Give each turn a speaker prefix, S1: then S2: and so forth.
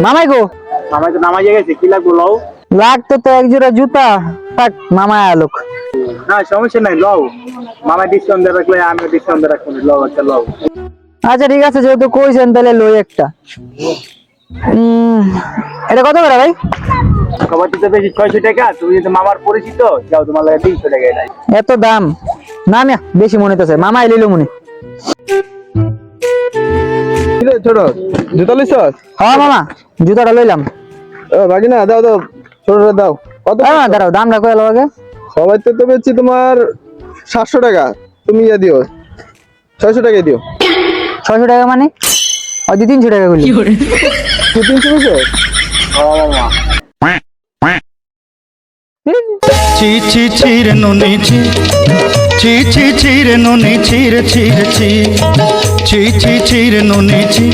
S1: মামাই গো,
S2: মামাই তো নামাই গেছে, কি লাগবো লও?
S1: লাগতো তো এক জোড়া জুতা। থাক, মামাই আলোক।
S2: না সমস্যা নাই, লও। মামাই ডিসকাউন্ট দিয়ে রাখলে আমিও ডিসকাউন্ট দিয়ে রাখবো, লও একটা লও।
S1: আচ্ছা ঠিক আছে, যেহেতু কইছেন তাহলে লই একটা। এটা কত করে ভাই?
S2: সবার তো বেশি 600 টাকা, তুমি যদি মামার পরিচিত যাও, তোমার লাগে 300 টাকা এটাই।
S1: এত দাম না, না বেশি মনে হইতেছে। মামাই লইলো মনে।
S3: ছোট জুতা লিছস?
S1: হ্যাঁ মামা, জুতাটা লইলাম।
S3: বাকি না, দাও দাও, ছোটটা দাও। কত?
S1: দাঁড়াও, দামটা কই আলো আগে।
S3: সবাই তো বেচছি তোমার 700 টাকা, তুমি ইয়া দিও 600 টাকায় দিও।
S1: 600 টাকা মানে? ওই 300 টাকা কইলি।
S3: তুই 300 বেচো?
S4: ছি ছি ছি রে নুনি ছি, ছি ছি ছি রে নুনি ছি রে ছি রে ছি, ছি ছি ছি রে নুনি ছি।